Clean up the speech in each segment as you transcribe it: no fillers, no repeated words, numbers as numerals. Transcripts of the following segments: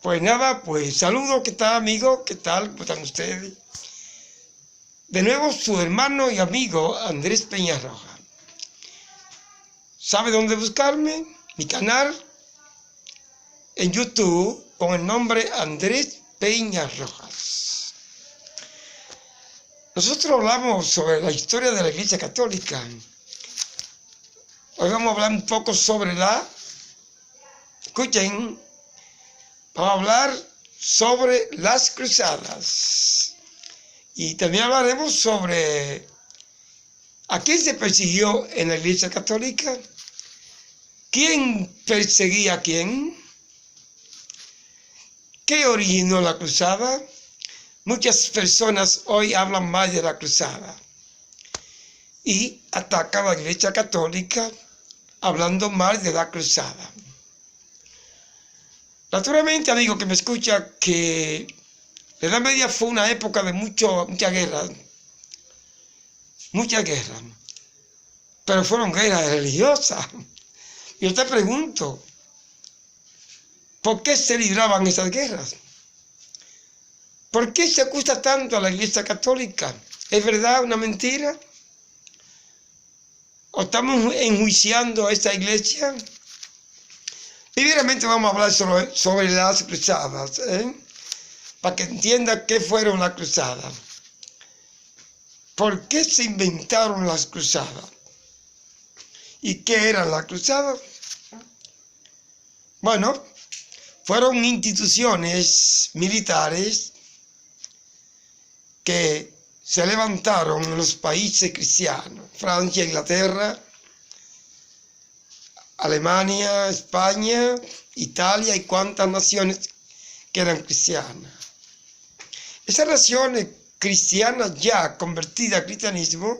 Pues nada, pues saludos, ¿qué tal amigos? ¿Qué tal? ¿Cómo están ustedes? De nuevo su hermano y amigo Andrés Peña Rojas. ¿Sabe dónde buscarme? Mi canal en YouTube con el nombre Andrés Peña Rojas. Nosotros hablamos sobre la historia de la Iglesia Católica. Hoy vamos a hablar un poco sobre escuchen, vamos a hablar sobre las cruzadas. Y también hablaremos sobre a quién se persiguió en la Iglesia Católica, quién perseguía a quién, qué originó la cruzada. Muchas personas hoy hablan mal de la cruzada y atacan a la Iglesia Católica hablando mal de la cruzada. Naturalmente, amigo que me escucha, que la Edad Media fue una época de mucha guerra, pero fueron guerras religiosas. Yo te pregunto, ¿por qué se libraban esas guerras? ¿Por qué se acusa tanto a la Iglesia Católica? ¿Es verdad una mentira? ¿O estamos enjuiciando a esta iglesia? Primeramente vamos a hablar sobre las cruzadas, para que entienda qué fueron las cruzadas. ¿Por qué se inventaron las cruzadas? ¿Y qué eran las cruzadas? Bueno, fueron instituciones militares que se levantaron en los países cristianos: Francia, Inglaterra, Alemania, España, Italia y cuantas naciones que eran cristianas. Esas naciones cristianas ya convertidas al cristianismo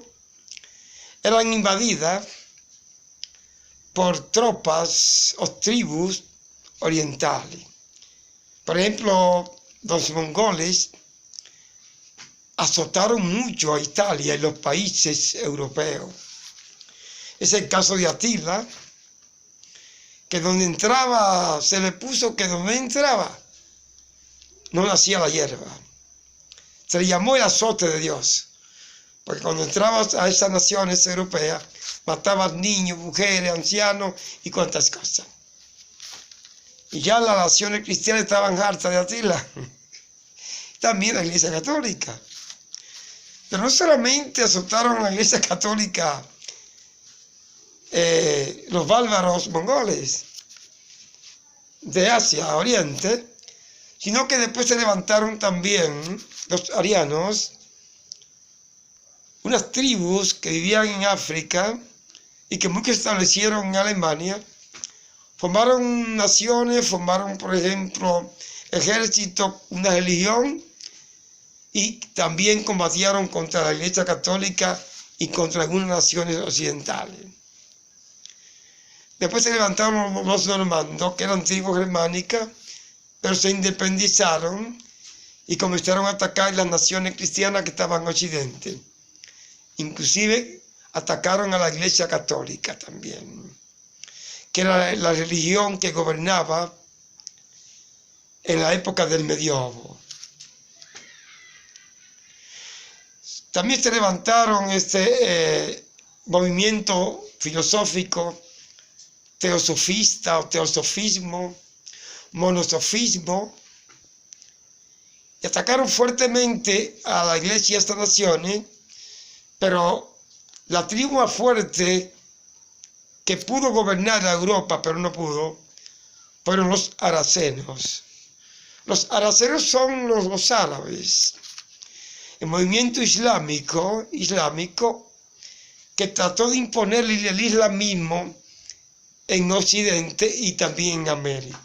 eran invadidas por tropas o tribus orientales. Por ejemplo, los mongoles azotaron mucho a Italia y los países europeos. Es el caso de Atila, que donde entraba, se le puso que donde entraba no nacía la hierba. Se le llamó el azote de Dios, porque cuando entrabas a esas naciones europeas, matabas niños, mujeres, ancianos y cuantas cosas. Y ya las naciones cristianas estaban hartas de Atila. También la Iglesia Católica. Pero no solamente azotaron a la Iglesia Católica los bárbaros mongoles de Asia a Oriente, sino que después se levantaron también los arianos, unas tribus que vivían en África y que muchos establecieron en Alemania, formaron naciones, formaron, por ejemplo, ejércitos, una religión, y también combatieron contra la Iglesia Católica y contra algunas naciones occidentales. Después se levantaron los normandos, que eran tribus germánicas, pero se independizaron y comenzaron a atacar las naciones cristianas que estaban en Occidente. Inclusive atacaron a la Iglesia Católica también, que era la religión que gobernaba en la época del medioevo. También se levantaron movimiento filosófico teosofista o teosofismo, monosofismo, y atacaron fuertemente a la iglesia y a estas naciones, pero la tribu más fuerte que pudo gobernar a Europa, pero no pudo, fueron los aracenos. Los aracenos son los árabes, el movimiento islámico que trató de imponer el islamismo en Occidente y también en América.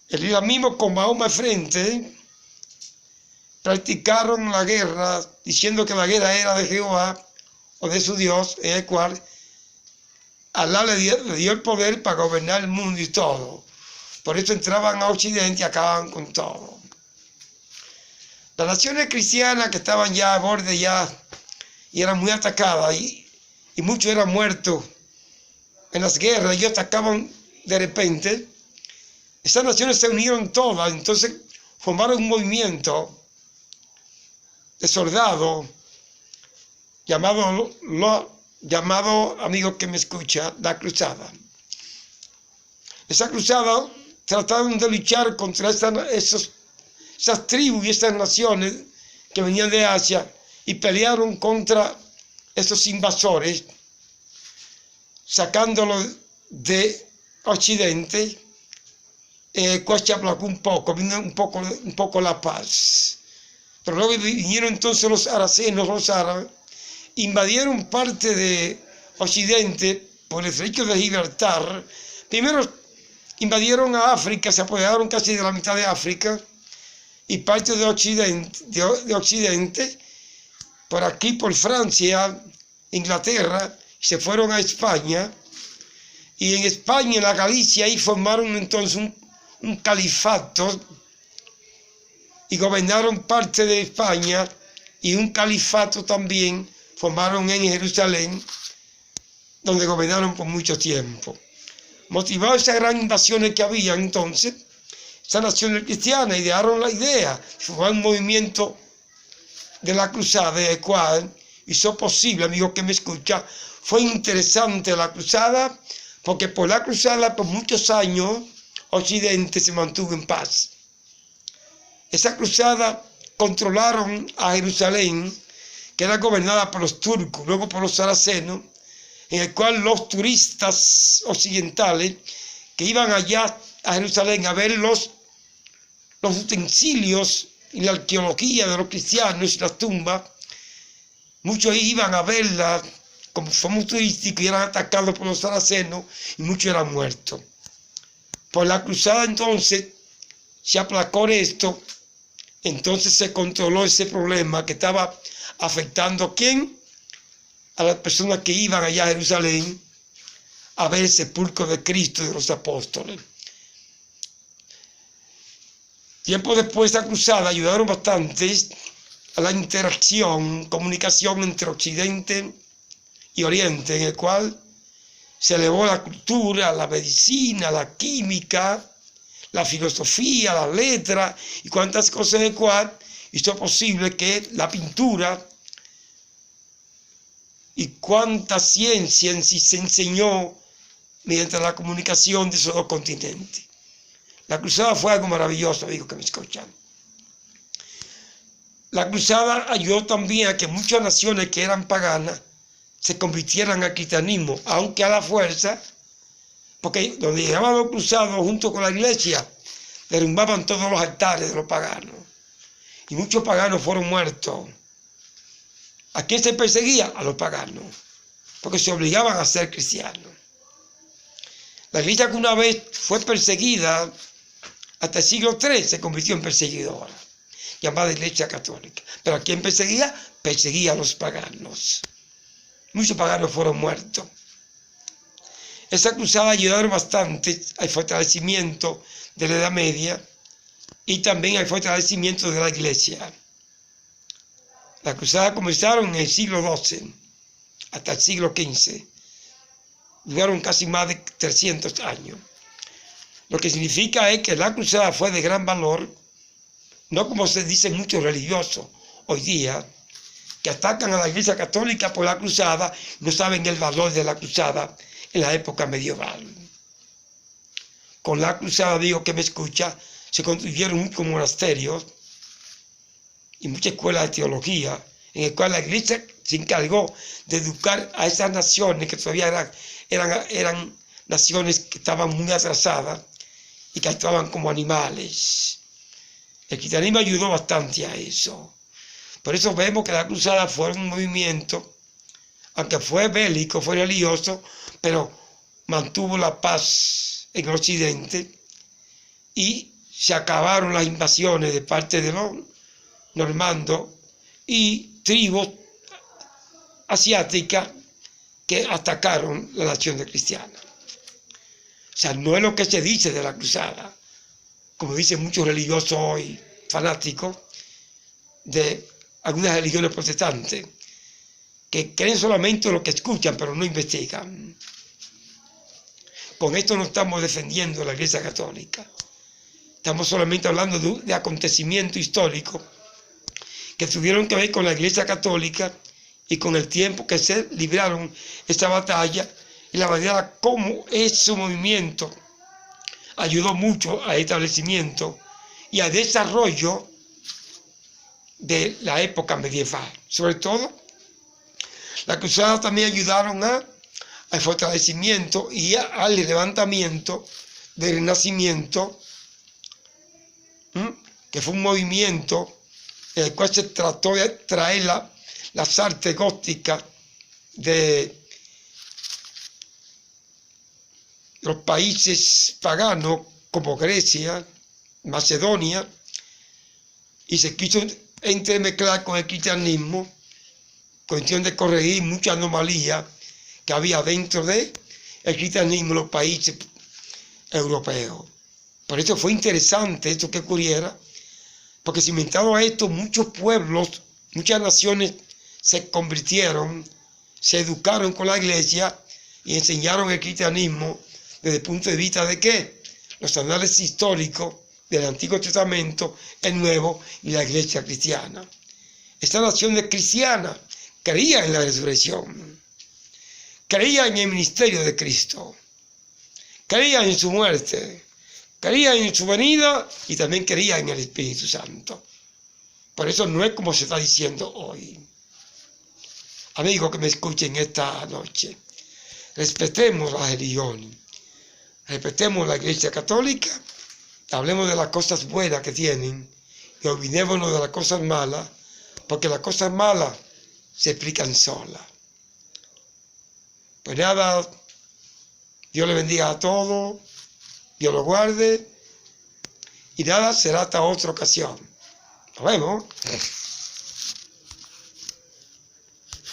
El islamismo con Mahoma al frente practicaron la guerra, diciendo que la guerra era de Jehová o de su Dios, en el cual Alá le dio el poder para gobernar el mundo y todo. Por eso entraban a Occidente y acababan con todo. Las naciones cristianas que estaban ya a borde y eran muy atacadas y muchos eran muertos en las guerras, ellos atacaban de repente, Esas naciones se unieron todas, entonces formaron un movimiento de soldados llamado, amigo que me escucha, la cruzada. Esa cruzada trataron de luchar contra esas tribus y esas naciones que venían de Asia y pelearon contra esos invasores, sacándolos de Occidente, cual se aplacó un poco la paz. Pero luego vinieron entonces los aracenos, los árabes, invadieron parte de Occidente por el estrecho de Gibraltar. Primero invadieron a África, se apoderaron casi de la mitad de África y parte de Occidente, por aquí, por Francia, Inglaterra, se fueron a España, y en España, en la Galicia, ahí formaron entonces un califato y gobernaron parte de España, y un califato también formaron en Jerusalén, donde gobernaron por mucho tiempo. Motivado esas grandes invasiones que había entonces, esas naciones cristianas idearon la idea de formar un movimiento de la cruzada, el cual hizo posible, amigo que me escucha. Fue interesante la cruzada, porque por la cruzada, por muchos años, Occidente se mantuvo en paz. Esa cruzada controlaron a Jerusalén, que era gobernada por los turcos, luego por los saracenos, en el cual los turistas occidentales que iban allá a Jerusalén a ver los utensilios y la arqueología de los cristianos y las tumbas, muchos iban a verla como forma turística y eran atacados por los saracenos y muchos eran muertos. Por la cruzada entonces se aplacó esto, entonces se controló ese problema que estaba afectando ¿a quién? A las personas que iban allá a Jerusalén a ver el sepulcro de Cristo y de los apóstoles. Tiempo después de esa cruzada ayudaron bastante a la interacción, comunicación entre Occidente y Oriente, en el cual se elevó la cultura, la medicina, la química, la filosofía, la letra y cuantas cosas, en el cual hizo posible que la pintura y cuánta ciencia en sí se enseñó mediante la comunicación de esos dos continentes. La cruzada fue algo maravilloso, amigos que me escuchan. La cruzada ayudó también a que muchas naciones que eran paganas se convirtieran al cristianismo, aunque a la fuerza, porque donde llegaban los cruzados junto con la iglesia, derrumbaban todos los altares de los paganos. Y muchos paganos fueron muertos. ¿A quién se perseguía? A los paganos, porque se obligaban a ser cristianos. La iglesia que una vez fue perseguida, hasta el siglo III se convirtió en perseguidora, llamada Iglesia Católica. Pero ¿a quién perseguía? Perseguía a los paganos. Muchos paganos fueron muertos. Esa cruzada ayudaron bastante al fortalecimiento de la Edad Media y también al fortalecimiento de la iglesia. Las cruzadas comenzaron en el siglo XII hasta el siglo XV. Duraron casi más de 300 años. Lo que significa es que la cruzada fue de gran valor, no como se dice muchos religiosos hoy día, que atacan a la Iglesia Católica por la cruzada, no saben el valor de la cruzada en la época medieval. Con la cruzada, digo que me escucha, se construyeron muchos monasterios y muchas escuelas de teología, en el cual la Iglesia se encargó de educar a esas naciones que todavía eran naciones que estaban muy atrasadas y que actuaban como animales. El cristianismo ayudó bastante a eso. Por eso vemos que la cruzada fue un movimiento, aunque fue bélico, fue religioso, pero mantuvo la paz en el occidente y se acabaron las invasiones de parte de los normandos y tribus asiáticas que atacaron la nación cristiana. O sea, no es lo que se dice de la cruzada, como dicen muchos religiosos hoy, fanáticos de algunas religiones protestantes, que creen solamente lo que escuchan, pero no investigan. Con esto no estamos defendiendo la Iglesia Católica, Estamos solamente hablando de acontecimientos históricos que tuvieron que ver con la Iglesia Católica y con el tiempo que se libraron esta batalla y la manera como su movimiento ayudó mucho al establecimiento y al desarrollo de la época medieval. Sobre todo, las cruzadas también ayudaron al fortalecimiento y al levantamiento del Renacimiento, que fue un movimiento en el cual se trató de traer las artes góticas de los países paganos como Grecia, Macedonia, y se quiso entremezclar con el cristianismo, cuestión de corregir muchas anomalías que había dentro del cristianismo en los países europeos. Por eso fue interesante esto que ocurriera, porque cimentado a esto, muchos pueblos, muchas naciones se convirtieron, se educaron con la iglesia y enseñaron el cristianismo desde el punto de vista de ¿qué? Los análisis históricos del Antiguo Testamento, el Nuevo y la iglesia cristiana. Esta nación de cristiana creía en la resurrección, creía en el ministerio de Cristo, creía en su muerte, creía en su venida y también creía en el Espíritu Santo. Por eso no es como se está diciendo hoy. Amigos que me escuchen esta noche, respetemos la religión, respetemos la Iglesia Católica, hablemos de las cosas buenas que tienen y olvidémonos de las cosas malas, porque las cosas malas se explican solas. Pues nada, Dios le bendiga a todos, Dios lo guarde y nada, será hasta otra ocasión. Nos vemos.